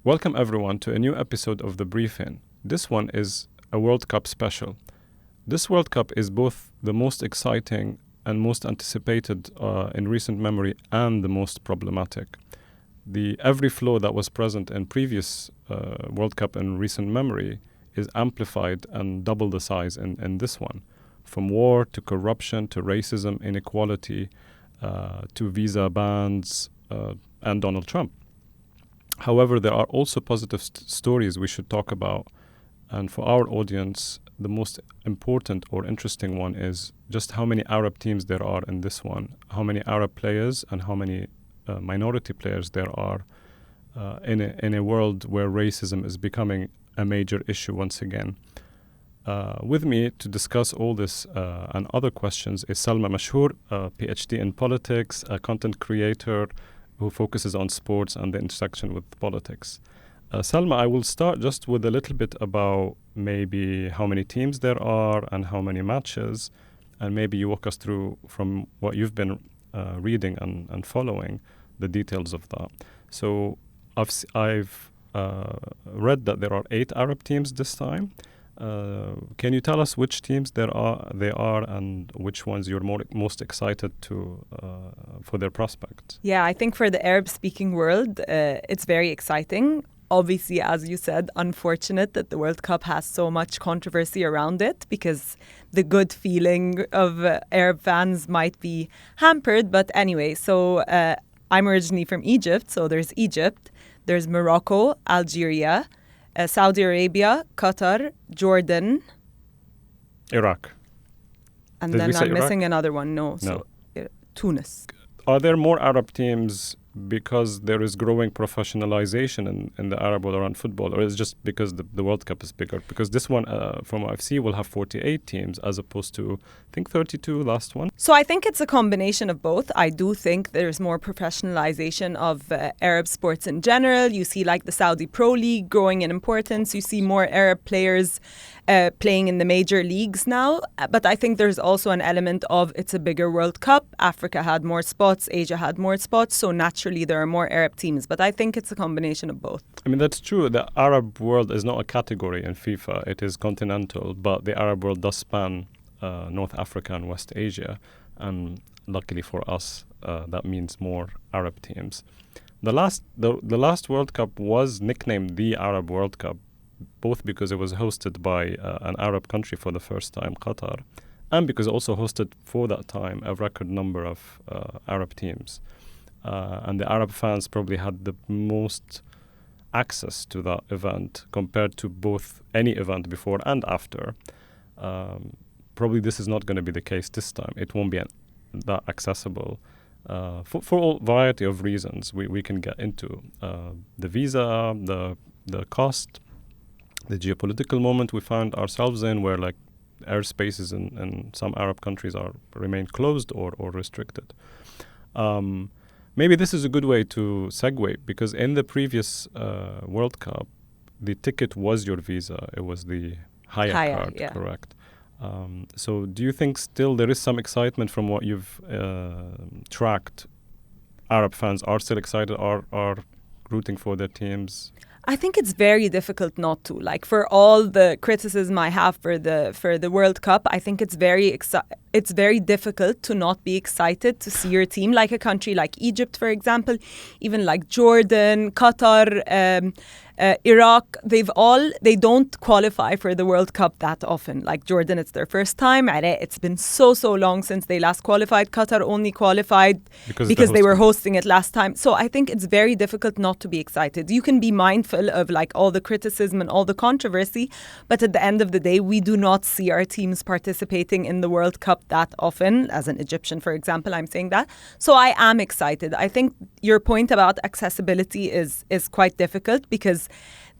Welcome everyone to a new episode of The Briefing. This one is a World Cup special. This World Cup is both the most exciting and most anticipated in recent memory and the most problematic. Every flaw that was present in previous World Cup in recent memory is amplified and double the size in this one. From war to corruption to racism, inequality, to visa bans and Donald Trump. However, there are also positive stories we should talk about. And for our audience, the most important or interesting one is just how many Arab teams there are in this one, how many Arab players and how many minority players there are in a world where racism is becoming a major issue once again. With me to discuss all this and other questions is Salma Mashhour, a PhD in politics, a content creator who focuses on sports and the intersection with politics. Salma, I will start just with a little bit about maybe how many teams there are and how many matches, and maybe you walk us through from what you've been reading and following the details of that. So I've read that there are 8 Arab teams this time. Can you tell us which teams they are and which ones you're most excited to for their prospects? Yeah, I think for the Arab-speaking world, it's very exciting. Obviously, as you said, unfortunate that the World Cup has so much controversy around it because the good feeling of Arab fans might be hampered. But anyway, so I'm originally from Egypt. So there's Egypt, there's Morocco, Algeria, Saudi Arabia, Qatar, Jordan. Iraq. And Did then we say I'm Iraq? missing another one. No. So Tunis. Are there more Arab teams because there is growing professionalization in the Arab world around football, or is it just because the World Cup is bigger? Because this one, from what I've seen, will have 48 teams as opposed to, I think, 32 last one. So I think it's a combination of both. I do think there's more professionalization of Arab sports in general. You see like the Saudi Pro League growing in importance. You see more Arab players playing in the major leagues now. But I think there's also an element of it's a bigger World Cup. Africa had more spots, Asia had more spots. So naturally there are more Arab teams. But I think it's a combination of both. I mean, that's true. The Arab world is not a category in FIFA. It is continental, but the Arab world does span North Africa and West Asia. And luckily for us, that means more Arab teams. The last World Cup was nicknamed the Arab World Cup, both because it was hosted by an Arab country for the first time, Qatar, and because it also hosted for that time a record number of Arab teams. And the Arab fans probably had the most access to that event compared to both any event before and after. Probably this is not going to be the case this time. It won't be that accessible for all variety of reasons we can get into. The visa, the cost, the geopolitical moment we found ourselves in, where like airspaces in some Arab countries remain closed or restricted. Maybe this is a good way to segue, because in the previous World Cup, the ticket was your visa. It was the Haya card, yeah. Correct. So do you think still there is some excitement from what you've tracked? Arab fans are still excited, are rooting for their teams? I think it's very difficult not to. Like, for all the criticism I have for the World Cup, I think it's very difficult to not be excited to see your team. Like a country like Egypt, for example, even like Jordan, Qatar, Iraq, they don't qualify for the World Cup that often. Like Jordan, it's their first time. It's been so long since they last qualified. Qatar only qualified because they were hosting it last time. So I think it's very difficult not to be excited. You can be mindful of like all the criticism and all the controversy, but at the end of the day, we do not see our teams participating in the World Cup that often. As an Egyptian, for example, I'm saying that. So I am excited. I think your point about accessibility is quite difficult, because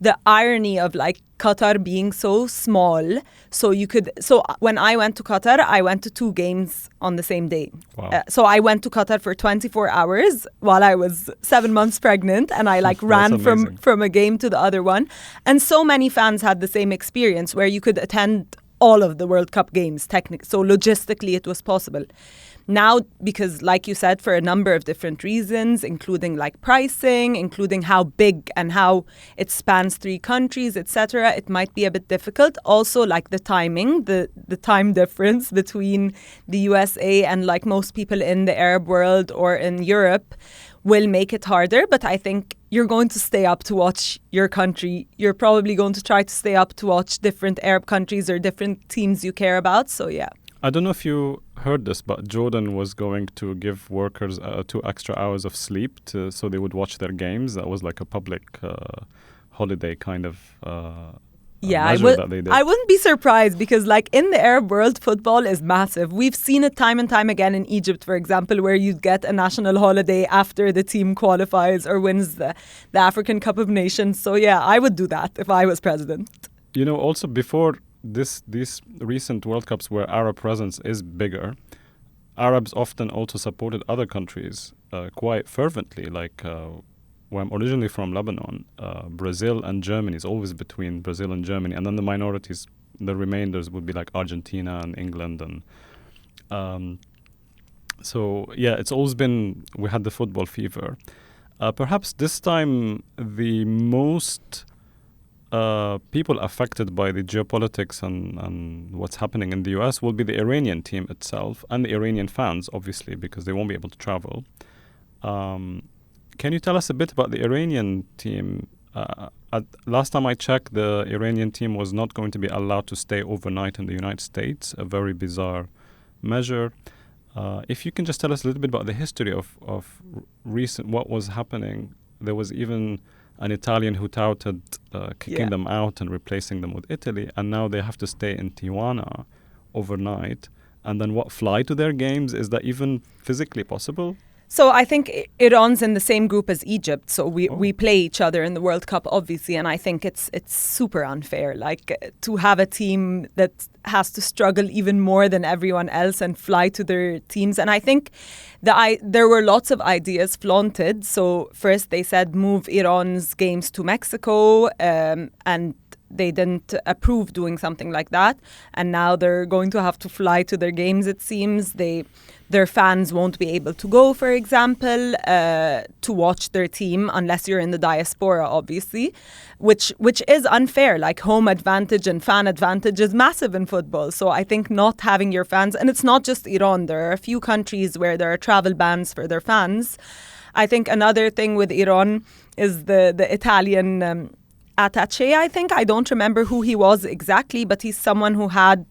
the irony of like Qatar being so small, so when I went to Qatar, I went to 2 games on the same day. Wow. So I went to Qatar for 24 hours while I was 7 months pregnant, and I like ran from a game to the other one. And so many fans had the same experience, where you could attend all of the World Cup games, technically. So logistically, it was possible. now, because like you said, for a number of different reasons, including like pricing, including how big and how it spans 3 countries, etc., it might be a bit difficult. Also, like the timing, the time difference between the USA and like most people in the Arab world or in Europe will make it harder. But I think you're going to stay up to watch your country. You're probably going to try to stay up to watch different Arab countries or different teams you care about. So, yeah. I don't know if you heard this, but Jordan was going to give workers 2 extra hours of sleep so they would watch their games. That was like a public holiday kind of measure that they did. I wouldn't be surprised because like in the Arab world, football is massive. We've seen it time and time again in Egypt, for example, where you get a national holiday after the team qualifies or wins the African Cup of Nations. So yeah, I would do that if I was president. You know, also before these recent World Cups where Arab presence is bigger, Arabs often also supported other countries quite fervently, like where I'm originally from, Lebanon, Brazil and Germany is always between Brazil and Germany, and then the minorities, the remainders would be like Argentina and England, and so yeah, it's always been, we had the football fever. Perhaps this time the most people affected by the geopolitics and what's happening in the US will be the Iranian team itself and the Iranian fans, obviously, because they won't be able to travel. Can you tell us a bit about the Iranian team? Last time I checked, the Iranian team was not going to be allowed to stay overnight in the United States, a very bizarre measure. If you can just tell us a little bit about the history of recent, what was happening. There was even an Italian who touted kicking them out and replacing them with Italy, and now they have to stay in Tijuana overnight. And then fly to their games? Is that even physically possible? So I think Iran's in the same group as Egypt, so we play each other in the World Cup, obviously, and I think it's super unfair, like to have a team that has to struggle even more than everyone else and fly to their teams. And I think there were lots of ideas flaunted. So first they said move Iran's games to Mexico, and they didn't approve doing something like that. And now they're going to have to fly to their games, it seems. Their fans won't be able to go, for example, to watch their team unless you're in the diaspora, obviously, which is unfair. Like home advantage and fan advantage is massive in football. So I think not having your fans, and it's not just Iran, there are a few countries where there are travel bans for their fans. I think another thing with Iran is the Italian attaché, I think. I don't remember who he was exactly, but he's someone who had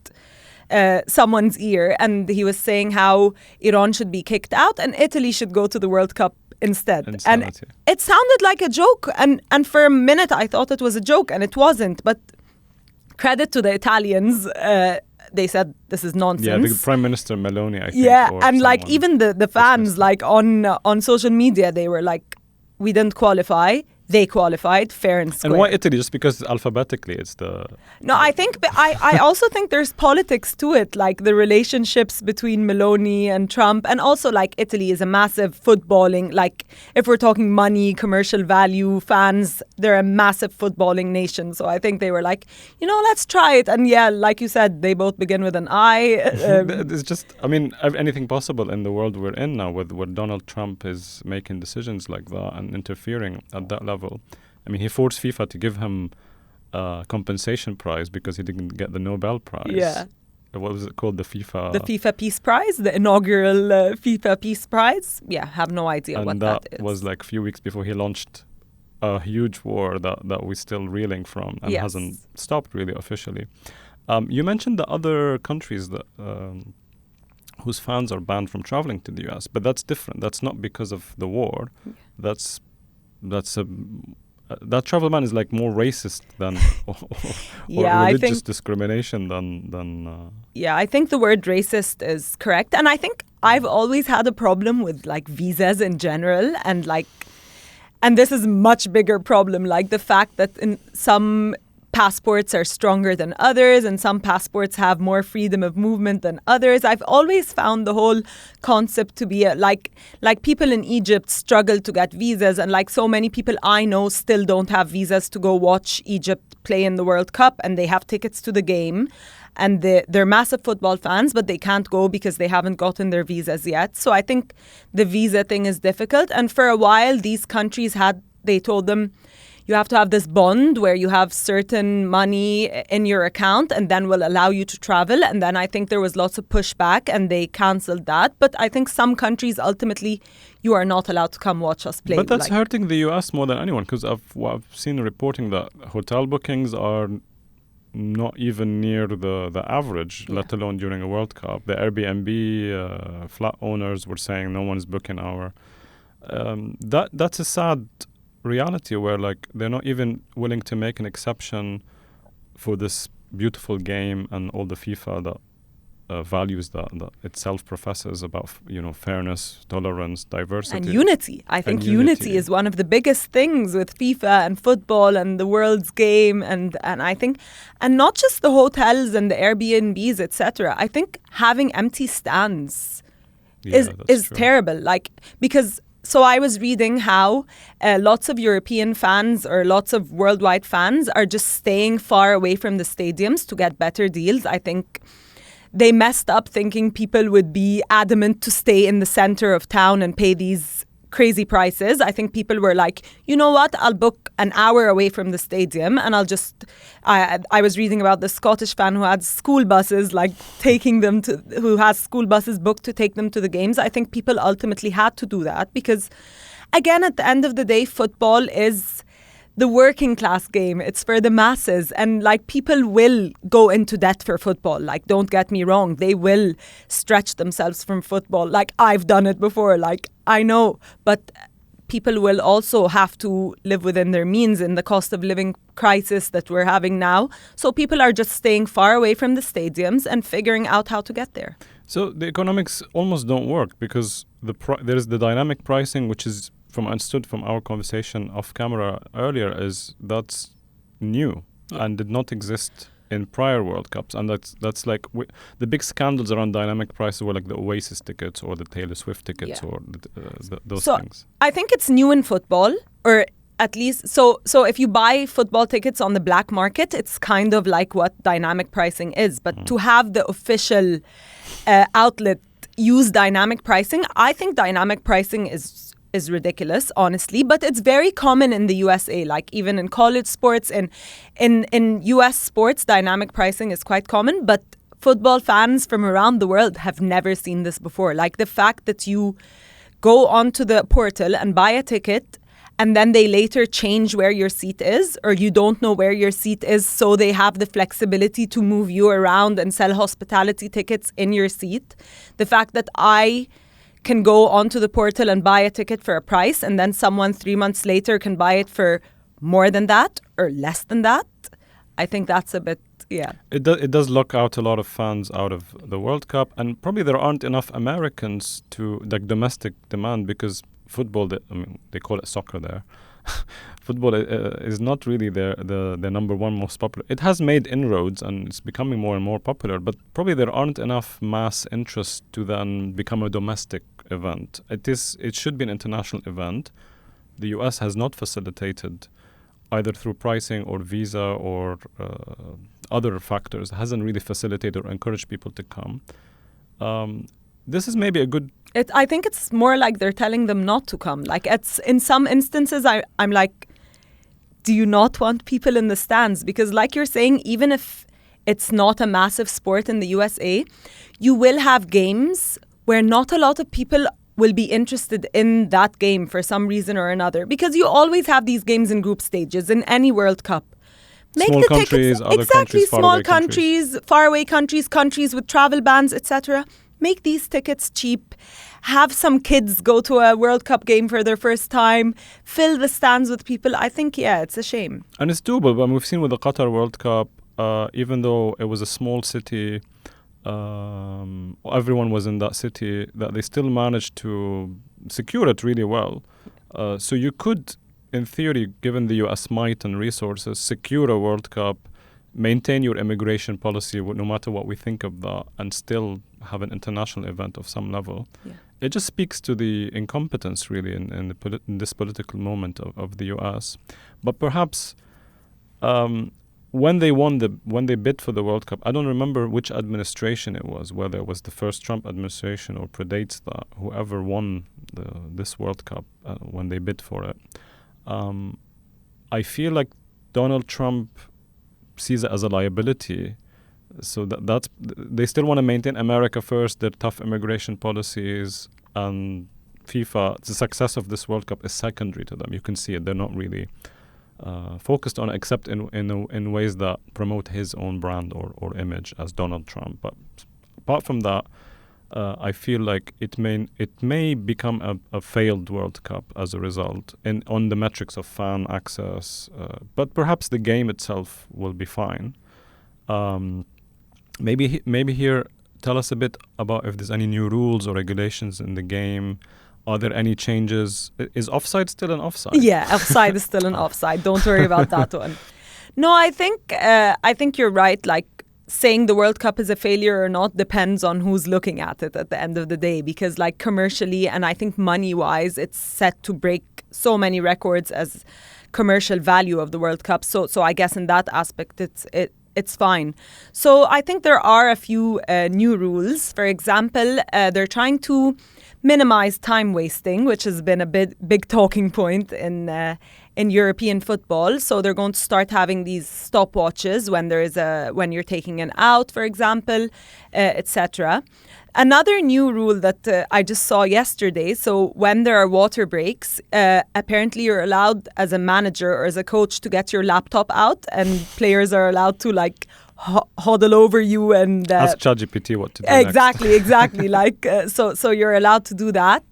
someone's ear, and he was saying how Iran should be kicked out and Italy should go to the World Cup instead. Insanity. And it sounded like a joke, and for a minute I thought it was a joke, and it wasn't. But credit to the Italians, they said this is nonsense. Yeah, the Prime Minister Meloni, I think. Yeah, and like even the fans, like on social media, they were like, we didn't qualify. They qualified fair and square. And why Italy? Just because alphabetically it's the... No, I think I also think there's politics to it, like the relationships between Meloni and Trump, and also like Italy is a massive footballing, like if we're talking money, commercial value, fans, they're a massive footballing nation. So I think they were like, let's try it. And yeah, like you said, they both begin with an I. It's just, I mean, anything possible in the world we're in now where Donald Trump is making decisions like that and interfering at that level. I mean, he forced FIFA to give him a compensation prize because he didn't get the Nobel Prize. Yeah. What was it called? The FIFA Peace Prize, the inaugural FIFA Peace Prize. Yeah, have no idea what that is. And that was like a few weeks before he launched a huge war that we're still reeling from and hasn't stopped really officially. You mentioned the other countries that whose fans are banned from traveling to the US, but that's different. That's not because of the war. That travel ban is like more racist than or religious discrimination than. Yeah, I think the word racist is correct, and I think I've always had a problem with like visas in general, and this is a much bigger problem. Like the fact that in some passports are stronger than others and some passports have more freedom of movement than others. I've always found the whole concept to be like people in Egypt struggle to get visas, and like so many people I know still don't have visas to go watch Egypt play in the World Cup, and they have tickets to the game. And they're massive football fans, but they can't go because they haven't gotten their visas yet. So I think the visa thing is difficult. And for a while, these countries they told them, you have to have this bond where you have certain money in your account and then will allow you to travel. And then I think there was lots of pushback and they cancelled that. But I think some countries, ultimately, you are not allowed to come watch us play. But that's hurting the US more than anyone, because I've seen reporting that hotel bookings are not even near the average, let alone during a World Cup. The Airbnb flat owners were saying no one's booking our... That's a sad reality where like they're not even willing to make an exception for this beautiful game and all the FIFA that values that itself professes about fairness, tolerance, diversity and unity. I think unity is one of the biggest things with FIFA and football and the world's game, and I think, and not just the hotels and the Airbnbs, etc. I think having empty stands is terrible, like, because so I was reading how lots of European fans or lots of worldwide fans are just staying far away from the stadiums to get better deals. I think they messed up thinking people would be adamant to stay in the center of town and pay these crazy prices. I think people were like, you know what, I'll book an hour away from the stadium and I'll just... I was reading about the Scottish fan who had school buses, like who has school buses booked to take them to the games. I think people ultimately had to do that because, again, at the end of the day, football is the working class game. It's for the masses. And like people will go into debt for football. Like, don't get me wrong. They will stretch themselves from football. Like, I've done it before. Like, I know. But people will also have to live within their means in the cost of living crisis that we're having now. So people are just staying far away from the stadiums and figuring out how to get there. So the economics almost don't work because there is the dynamic pricing, which is, from understood from our conversation off camera earlier, is that's new and did not exist in prior World Cups, and that's like the big scandals around dynamic prices were like the Oasis tickets or the Taylor Swift tickets or those things. I think it's new in football, or at least so if you buy football tickets on the black market, it's kind of like what dynamic pricing is. But to have the official outlet use dynamic pricing, I think dynamic pricing is ridiculous, honestly, but it's very common in the USA. Like even in college sports, in US sports, dynamic pricing is quite common, but football fans from around the world have never seen this before. Like the fact that you go onto the portal and buy a ticket and then they later change where your seat is, or you don't know where your seat is, so they have the flexibility to move you around and sell hospitality tickets in your seat. The fact that I can go onto the portal and buy a ticket for a price, and then someone 3 months later can buy it for more than that or less than that. I think that's a bit, It does lock out a lot of fans out of the World Cup, and probably there aren't enough Americans to like domestic demand, because football, they call it soccer there. Football is not really the number one most popular. It has made inroads and it's becoming more and more popular, but probably there aren't enough mass interest to then become a domestic event. It should be an international event. The US has not facilitated, either through pricing or visa or other factors, hasn't really facilitated or encouraged people to come. This is maybe a good... I think it's more like they're telling them not to come. Like it's in some instances, I'm like, do you not want people in the stands? Because like you're saying, even if it's not a massive sport in the USA, you will have games where not a lot of people will be interested in that game for some reason or another. Because you always have these games in group stages in any World Cup. Make small countries, other countries, small countries, faraway countries, countries with travel bans, etc. Make these tickets cheap. Have some kids go to a World Cup game for their first time. Fill the stands with people. I think, it's a shame. And it's doable. But we've seen with the Qatar World Cup, even though it was a small city, everyone was in that city, that they still managed to secure it really well. So you could in theory, given the US might and resources, secure a World Cup, maintain your immigration policy no matter what we think of that, and still have an international event of some level. Yeah. It just speaks to the incompetence, really, in this political moment of the US. But perhaps when they bid for the World Cup, I don't remember which administration it was, whether it was the first Trump administration or predates that, whoever won this World Cup when they bid for it. I feel like Donald Trump sees it as a liability. So that's they still want to maintain America first, their tough immigration policies, and FIFA, the success of this World Cup is secondary to them. You can see it. They're not really focused on it, except in ways that promote his own brand or image as Donald Trump. But apart from that, I feel like it may become a failed World Cup as a result on the metrics of fan access. But perhaps the game itself will be fine. Maybe here, tell us a bit about if there's any new rules or regulations in the game. Are there any changes? Is offside still an offside? Yeah, offside is still an offside. Don't worry about that one. No, I think you're right. Like, saying the World Cup is a failure or not depends on who's looking at it at the end of the day, because like commercially and I think money-wise, it's set to break so many records as commercial value of the World Cup. So I guess in that aspect, it's fine. So I think there are a few new rules. For example, they're trying to minimize time wasting, which has been a big talking point in European football. So they're going to start having these stopwatches when you're taking an out, for example, etc. Another new rule that I just saw yesterday, so when there are water breaks, apparently you're allowed as a manager or as a coach to get your laptop out, and players are allowed to like huddle over you and ask ChatGPT what to do exactly like so you're allowed to do that.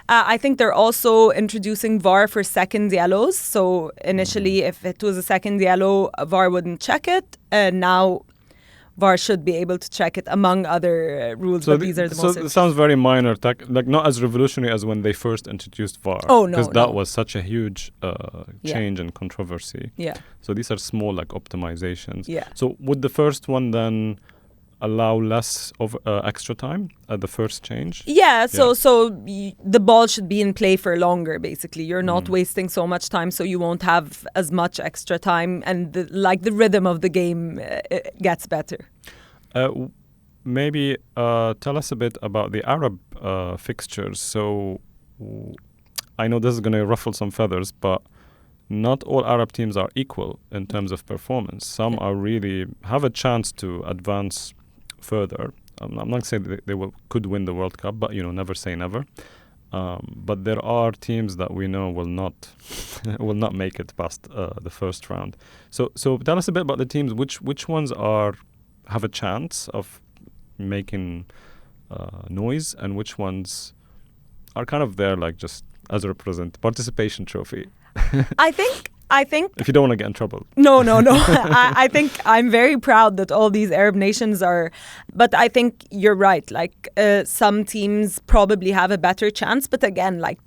I think they're also introducing VAR for second yellows. So initially if it was a second yellow, VAR wouldn't check it. Now VAR should be able to check it, among other rules, but these are the most. So it sounds very minor, like not as revolutionary as when they first introduced VAR. Oh, no. Because that was such a huge change and controversy. Yeah. So these are small, like, optimizations. Yeah. So would the first one then allow less of extra time at the first change? Yeah, so the ball should be in play for longer, basically. You're not wasting so much time, so you won't have as much extra time, and the rhythm of the game gets better. Maybe tell us a bit about the Arab fixtures. So I know this is going to ruffle some feathers, but not all Arab teams are equal in terms of performance. Some are really have a chance to advance further. I'm not saying that they could win the World Cup, but never say never. But there are teams that we know will not make it past the first round. So tell us a bit about the teams. Which ones have a chance of making noise, and which ones are kind of there, like, just as a participation trophy. I think if you don't want to get in trouble. No. I think I'm very proud that all these Arab nations are, but I think you're right. Like, some teams probably have a better chance, but again, like,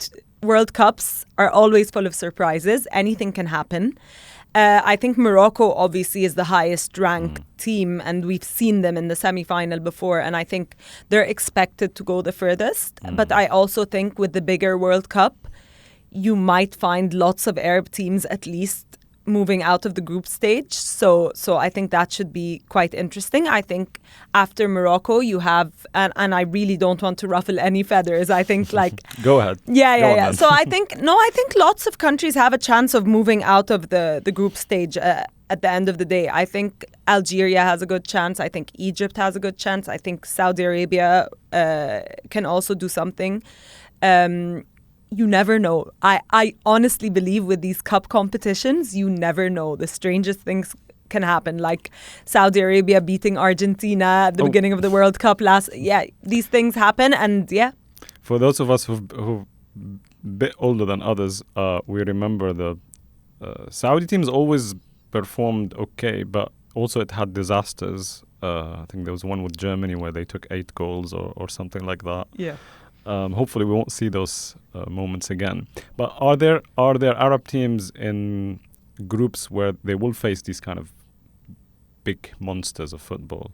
World Cups are always full of surprises. Anything can happen. I think Morocco obviously is the highest ranked team, and we've seen them in the semi-final before, and I think they're expected to go the furthest. But I also think with the bigger World Cup, you might find lots of Arab teams at least moving out of the group stage. So I think that should be quite interesting. I think after Morocco you have, and I really don't want to ruffle any feathers, I think, like... Go ahead. Yeah. So I think lots of countries have a chance of moving out of the group stage at the end of the day. I think Algeria has a good chance. I think Egypt has a good chance. I think Saudi Arabia can also do something. You never know. I honestly believe with these cup competitions, you never know. The strangest things can happen, like Saudi Arabia beating Argentina at the beginning of the World Cup these things happen, and For those of us who've bit older than others, we remember the Saudi teams always performed okay, but also it had disasters. I think there was one with Germany where they took 8 goals or something like that. Yeah. Hopefully, we won't see those moments again. But are there Arab teams in groups where they will face these kind of big monsters of football?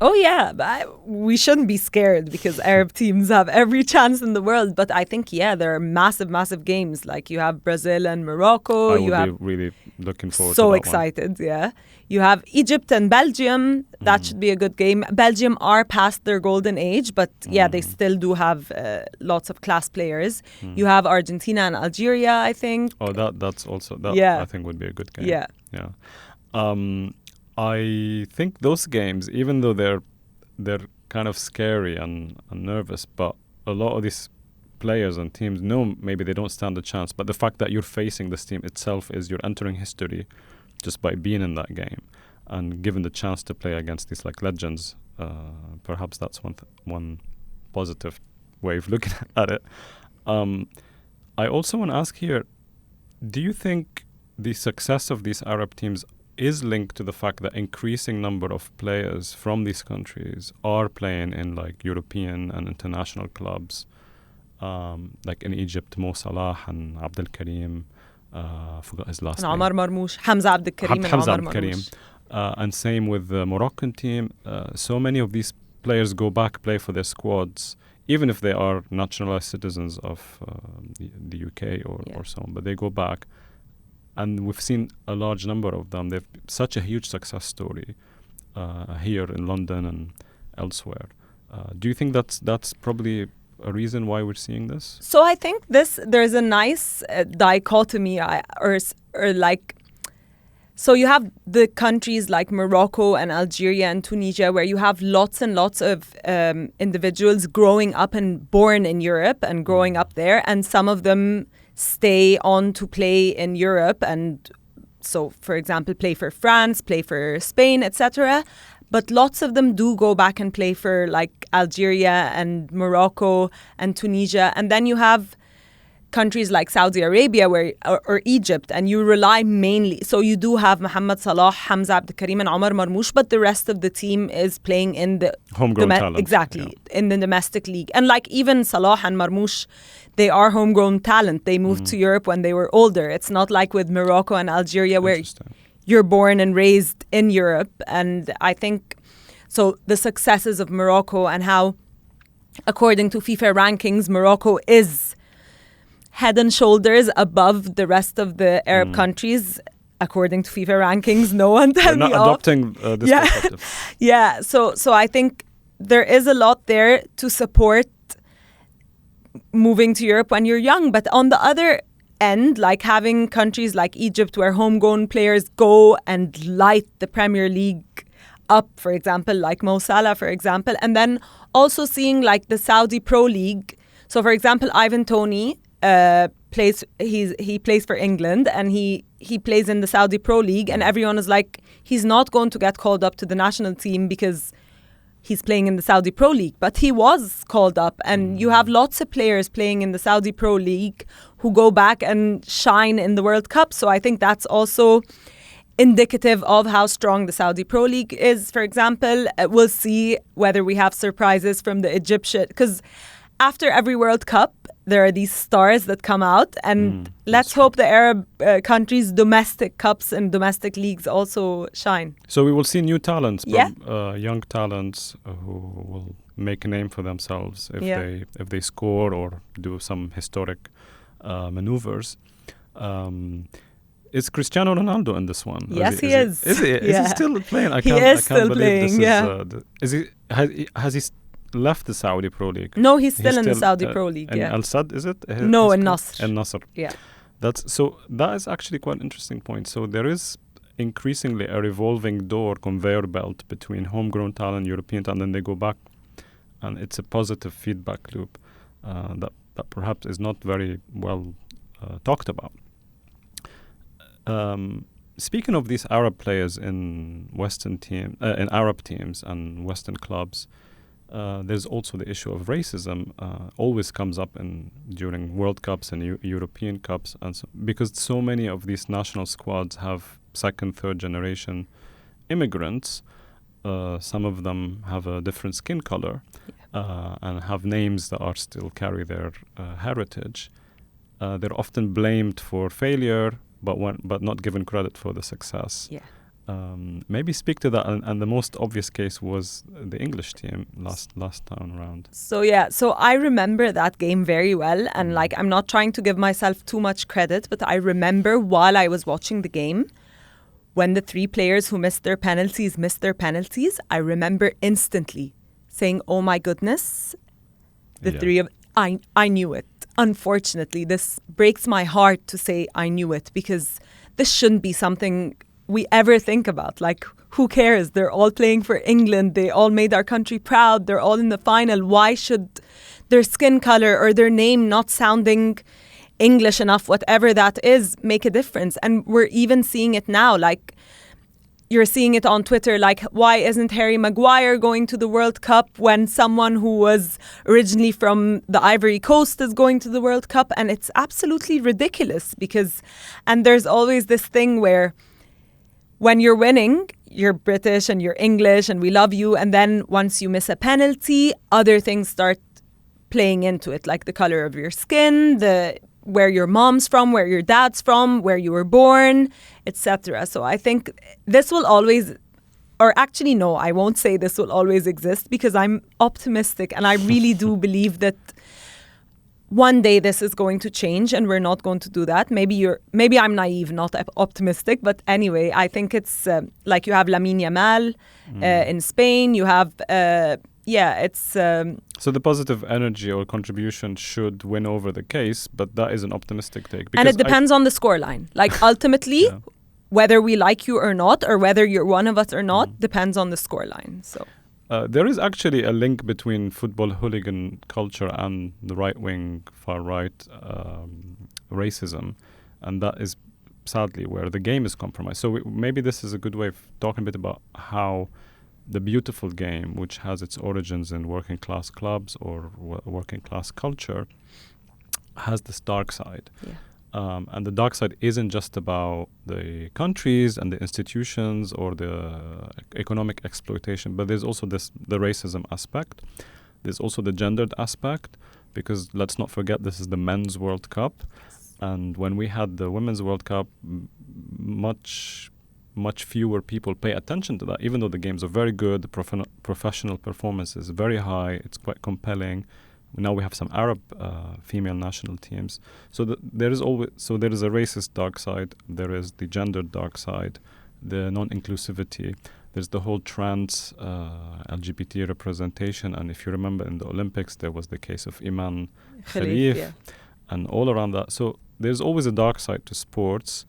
Oh yeah, but we shouldn't be scared because Arab teams have every chance in the world. But I think, yeah, there are massive games. Like you have Brazil and Morocco. I would be really looking forward to so that excited, yeah. You have Egypt and Belgium. That should be a good game. Belgium are past their golden age, but yeah, they still do have lots of class players. You have Argentina and Algeria, I think. Oh, that's also I think would be a good game. Yeah. I think those games, even though they're kind of scary and nervous, but a lot of these players and teams know maybe they don't stand a chance. But the fact that you're facing this team itself is you're entering history just by being in that game and given the chance to play against these like legends. Perhaps that's one positive way of looking at it. I also want to ask here, do you think the success of these Arab teams is linked to the fact that increasing number of players from these countries are playing in like European and international clubs, like in Egypt, Mo Salah and Abdel Karim, I forgot his last name. Omar Marmoush, Hamza Abdel Karim and Hamza Omar Abdel Karim. Marmoush. And same with the Moroccan team. So many of these players go back, play for their squads, even if they are naturalized citizens of the UK or so on, but they go back. And we've seen a large number of them. They've such a huge success story here in London and elsewhere. Do you think that's probably a reason why we're seeing this? So I think there's a nice dichotomy, so you have the countries like Morocco and Algeria and Tunisia where you have lots and lots of individuals growing up and born in Europe and growing up there, and some of them stay on to play in Europe, and so for example play for France, play for Spain, etc. But lots of them do go back and play for like Algeria and Morocco and Tunisia, and then you have countries like Saudi Arabia or Egypt, and you rely mainly, so you do have Mohamed Salah, Hamza Abdel Karim and Omar Marmoush, but the rest of the team is playing in the homegrown talent. Exactly, in the domestic league. And like even Salah and Marmoush, they are homegrown talent. They moved to Europe when they were older. It's not like with Morocco and Algeria where you're born and raised in Europe. And I think so the successes of Morocco and how, according to FIFA rankings, Morocco is head and shoulders above the rest of the Arab countries, according to FIFA rankings. No one tell me off. We're not adopting this perspective. Yeah, so I think there is a lot there to support moving to Europe when you're young. But on the other end, like having countries like Egypt where homegrown players go and light the Premier League up, for example, like Mo Salah, for example, and then also seeing like the Saudi Pro League. So, for example, Ivan Toney plays for England, and he plays in the Saudi Pro League, and everyone is like, he's not going to get called up to the national team because he's playing in the Saudi Pro League, but he was called up. And you have lots of players playing in the Saudi Pro League who go back and shine in the World Cup. So I think that's also indicative of how strong the Saudi Pro League is. For example, we'll see whether we have surprises from the Egyptian, because after every World Cup, there are these stars that come out, and let's hope the Arab countries' domestic cups and domestic leagues also shine. So we will see new talents, young talents who will make a name for themselves if they score or do some historic maneuvers. Is Cristiano Ronaldo in this one? Yes, he is. Is he still playing? I can't believe this is. Has he left the Saudi Pro League? No, he's still in the Saudi Pro League. In Al Sadd, is it? No, in Nasr. In Nasr. Yeah. That is actually quite an interesting point. So there is increasingly a revolving door conveyor belt between homegrown talent, European talent, and they go back, and it's a positive feedback loop that perhaps is not very well talked about. Speaking of these Arab players in in Arab teams and Western clubs, there's also the issue of racism. Always comes up during World Cups and European Cups, and because so many of these national squads have second, third generation immigrants. Some of them have a different skin color, and have names that are still carry their heritage, they're often blamed for failure, but not given credit for the success. Yeah. Maybe speak to that, and the most obvious case was the English team last time around. So I remember that game very well, and like I'm not trying to give myself too much credit, but I remember while I was watching the game, when the 3 players who missed their penalties, I remember instantly saying, "Oh my goodness, the 3 of I knew it." Unfortunately, this breaks my heart to say I knew it, because this shouldn't be something we ever think about. Like, who cares? They're all playing for England. They all made our country proud. They're all in the final. Why should their skin color or their name not sounding English enough, whatever that is, make a difference? And we're even seeing it now. Like, you're seeing it on Twitter, like, why isn't Harry Maguire going to the World Cup when someone who was originally from the Ivory Coast is going to the World Cup? And it's absolutely ridiculous and there's always this thing where when you're winning, you're British and you're English and we love you. And then once you miss a penalty, other things start playing into it, like the color of your skin, where your mom's from, where your dad's from, where you were born, etc. So I think this will always, or actually no, I won't say this will always exist, because I'm optimistic and I really do believe that one day this is going to change and we're not going to do that. Maybe I'm naive, not optimistic, but anyway, I think it's like you have Lamine Yamal in Spain. You have so the positive energy or contribution should win over the case, but that is an optimistic take. And it depends on the scoreline. Like, ultimately, whether we like you or not, or whether you're one of us or not, depends on the scoreline. So there is actually a link between football hooligan culture and the right-wing, far-right racism, and that is sadly where the game is compromised. So maybe this is a good way of talking a bit about how the beautiful game, which has its origins in working class clubs or working class culture, has this dark side. Yeah. And the dark side isn't just about the countries and the institutions or the economic exploitation, but there's also the racism aspect. There's also the gendered aspect, because let's not forget this is the Men's World Cup. And when we had the Women's World Cup, much fewer people pay attention to that, even though the games are very good, the professional performance is very high, it's quite compelling. Now we have some Arab female national teams. So there is a racist dark side, there is the gendered dark side, the non-inclusivity, there's the whole trans LGBT representation. And if you remember in the Olympics, there was the case of Iman Khalif, and all around that. So there's always a dark side to sports.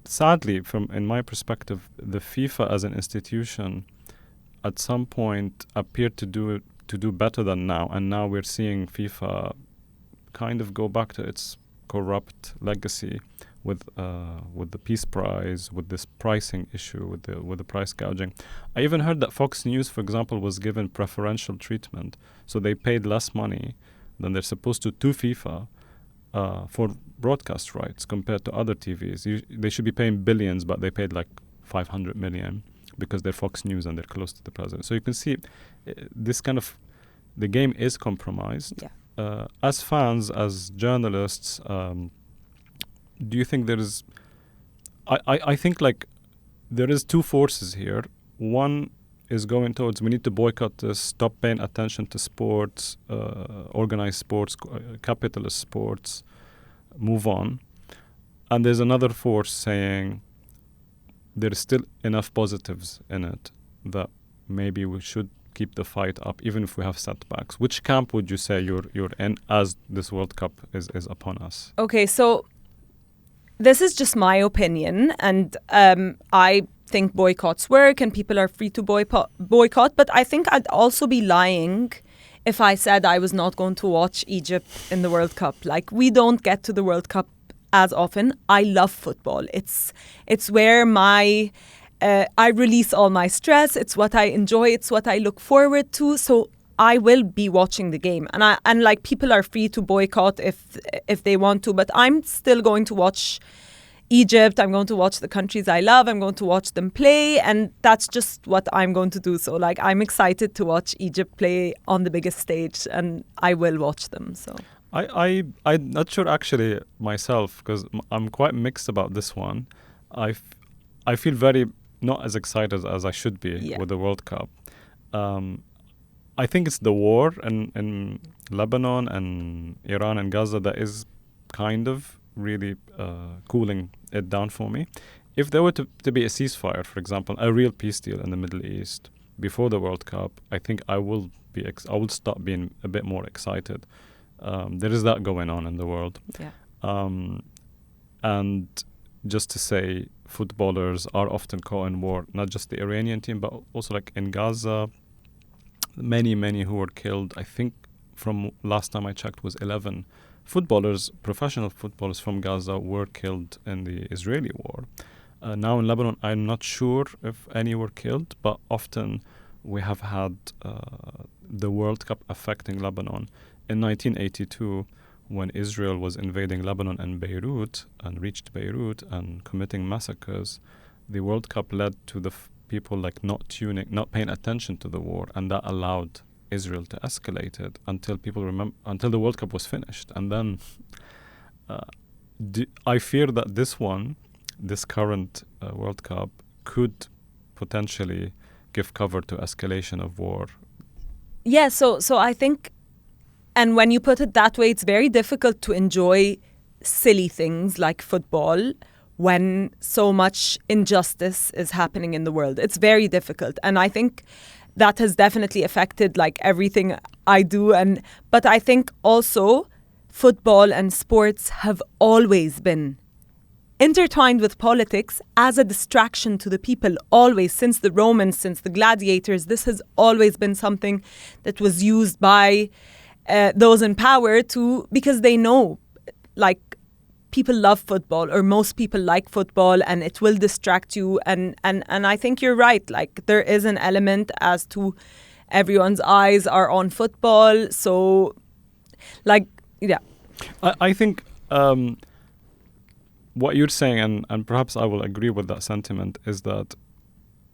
Sadly, in my perspective, the FIFA as an institution at some point appeared to do better than now, and now we're seeing FIFA kind of go back to its corrupt legacy with the Peace Prize, with this pricing issue, with the price gouging. I even heard that Fox News, for example, was given preferential treatment, so they paid less money than they're supposed to FIFA for broadcast rights compared to other TVs. They should be paying billions, but they paid like 500 million because they're Fox News and they're close to the president. So you can see this kind of, the game is compromised. Yeah. As fans, as journalists, do you think there is, I think like there is two forces here. One is going towards, we need to boycott this, stop paying attention to sports, organized sports, capitalist sports, move on. And there's another force saying there is still enough positives in it that maybe we should keep the fight up, even if we have setbacks. Which camp would you say you're in as this World Cup is upon us? Okay, so this is just my opinion, and I think boycotts work and people are free to boycott, but I think I'd also be lying if I said I was not going to watch Egypt in the World Cup. Like, we don't get to the World Cup as often. I love football. It's where I release all my stress. It's what I enjoy. It's what I look forward to. So I will be watching the game, and like, people are free to boycott if they want to, but I'm still going to watch Egypt, I'm going to watch the countries I love, I'm going to watch them play, and that's just what I'm going to do. So like I'm excited to watch Egypt play on the biggest stage, and I will watch them. So I'm not sure actually myself, because I'm quite mixed about this one. I feel very not as excited as I should be with the World Cup. I think it's the war in Lebanon and Iran and Gaza that is kind of really cooling it down for me. If there were to be a ceasefire, for example, a real peace deal in the Middle East before the World Cup, I think I will stop being a bit more excited. There is that going on in the world. Yeah. And just to say, footballers are often caught in war, not just the Iranian team, but also like in Gaza, many who were killed. I think from last time I checked was 11 footballers, professional footballers from Gaza were killed in the Israeli war. Now in Lebanon, I'm not sure if any were killed, but often we have had the World Cup affecting Lebanon. In 1982, when Israel was invading Lebanon and Beirut and reached Beirut and committing massacres, the World Cup led to the people like not paying attention to the war, and that allowed Israel to escalate it until the World Cup was finished. And then I fear that this current World Cup could potentially give cover to escalation of war. Yeah, so I think, and when you put it that way, it's very difficult to enjoy silly things like football when so much injustice is happening in the world. It's very difficult. And I think that has definitely affected like everything I do. But I think also football and sports have always been intertwined with politics as a distraction to the people, always, since the Romans, since the gladiators. This has always been something that was used by those in power because they know, like, people love football, or most people like football, and it will distract you. And I think you're right. Like, there is an element as to everyone's eyes are on football. So, like, yeah. I think what you're saying, and perhaps I will agree with that sentiment, is that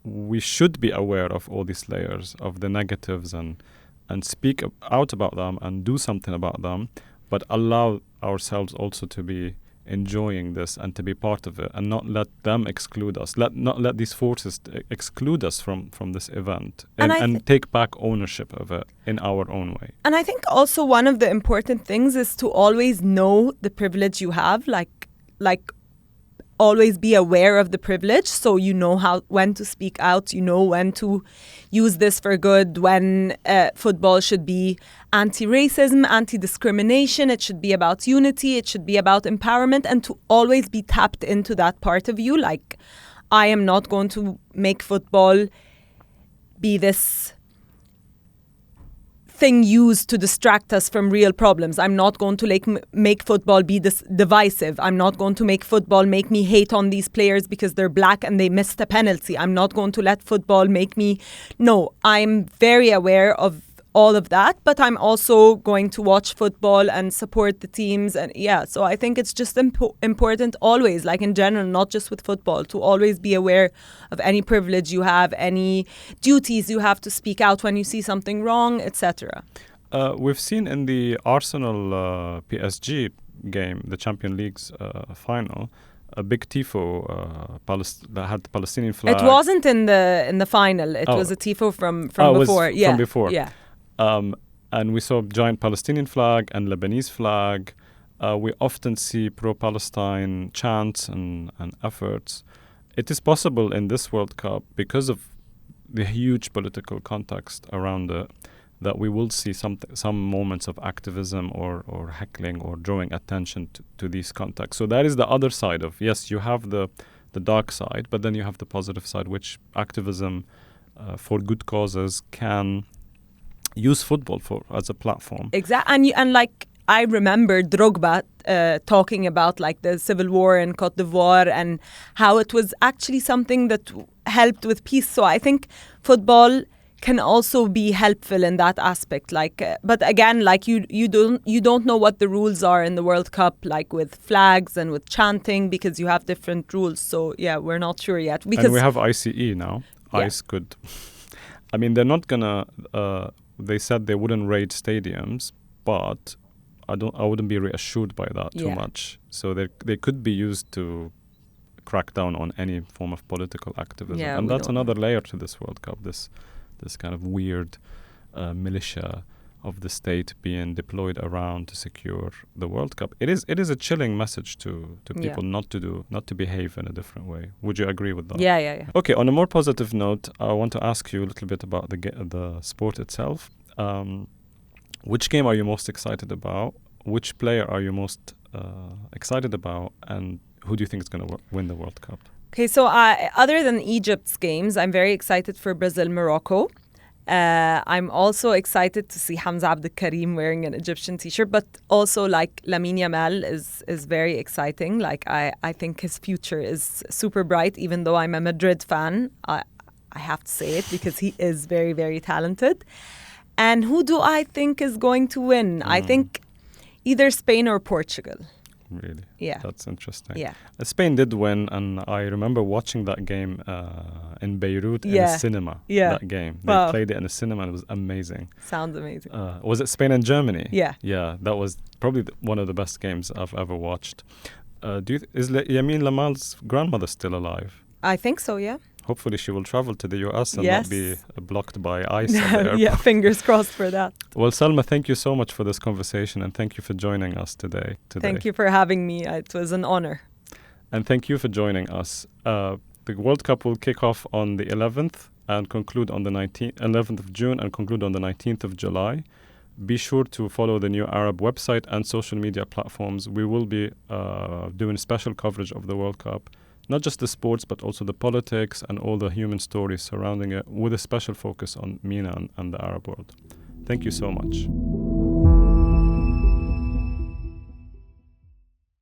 we should be aware of all these layers of the negatives and speak out about them and do something about them, but allow ourselves also to be enjoying this and to be part of it, and not let them exclude us. Not let these forces exclude us from this event, and take back ownership of it in our own way. And I think also one of the important things is to always know the privilege you have, like always be aware of the privilege, so you know when to speak out, you know when to use this for good, when football should be anti-racism, anti-discrimination, it should be about unity, it should be about empowerment, and to always be tapped into that part of you. Like, I am not going to make football be this thing used to distract us from real problems. I'm not going to make football be this divisive. I'm not going to make football make me hate on these players because they're black and they missed a penalty. I'm not going to let football make me... No, I'm very aware of all of that, but I'm also going to watch football and support the teams. And yeah, so I think it's just important always, like in general, not just with football, to always be aware of any privilege you have, any duties you have to speak out when you see something wrong, etc. We've seen in the Arsenal PSG game, the Champions League's final, a big tifo that had the Palestinian flag. It wasn't in the final. It was a tifo from before. Yeah, from before. Yeah. And we saw giant Palestinian flag and Lebanese flag. We often see pro-Palestine chants and efforts. It is possible in this World Cup, because of the huge political context around it, that we will see some moments of activism or heckling or drawing attention to these contexts. So that is the other side of, yes, you have the dark side, but then you have the positive side, which activism for good causes can use football as a platform. Exactly. And like, I remember Drogba talking about like the civil war in Côte d'Ivoire and how it was actually something that helped with peace. So I think football can also be helpful in that aspect. Like, but again, like you don't know what the rules are in the World Cup, like with flags and with chanting, because you have different rules. So yeah, we're not sure yet. Because and we have ICE now. Yeah. ICE could. I mean, they're not gonna. They said they wouldn't raid stadiums, but I wouldn't be reassured by that too much. So they could be used to crack down on any form of political activism, and that's another layer to this World Cup. This kind of weird militia of the state being deployed around to secure the World Cup. It is a chilling message to people not to behave in a different way. Would you agree with that? Yeah. Okay, on a more positive note, I want to ask you a little bit about the sport itself. Which game are you most excited about? Which player are you most excited about? And who do you think is going to win the World Cup? Okay, so other than Egypt's games, I'm very excited for Brazil-Morocco. I'm also excited to see Hamza Abdelkarim wearing an Egyptian t-shirt, but also like Lamine Yamal is very exciting. Like I think his future is super bright, even though I'm a Madrid fan. I have to say it because he is very, very talented. And who do I think is going to win? I think either Spain or Portugal. Really? Yeah. That's interesting. Yeah. Spain did win, and I remember watching that game in Beirut in a cinema. Yeah. That game. They played it in a cinema, and it was amazing. Sounds amazing. Was it Spain and Germany? Yeah. Yeah, that was probably one of the best games I've ever watched. Is Yamin Lamal's grandmother still alive? I think so, yeah. Hopefully she will travel to the US and not be blocked by ICE at the airport. Yeah, fingers crossed for that. Well, Salma, thank you so much for this conversation, and thank you for joining us today. Thank you for having me. It was an honor. And thank you for joining us. The World Cup will kick off on the 11th and conclude on the 11th of June and conclude on the 19th of July. Be sure to follow the New Arab website and social media platforms. We will be doing special coverage of the World Cup. Not just the sports, but also the politics and all the human stories surrounding it, with a special focus on MENA and the Arab world. Thank you so much.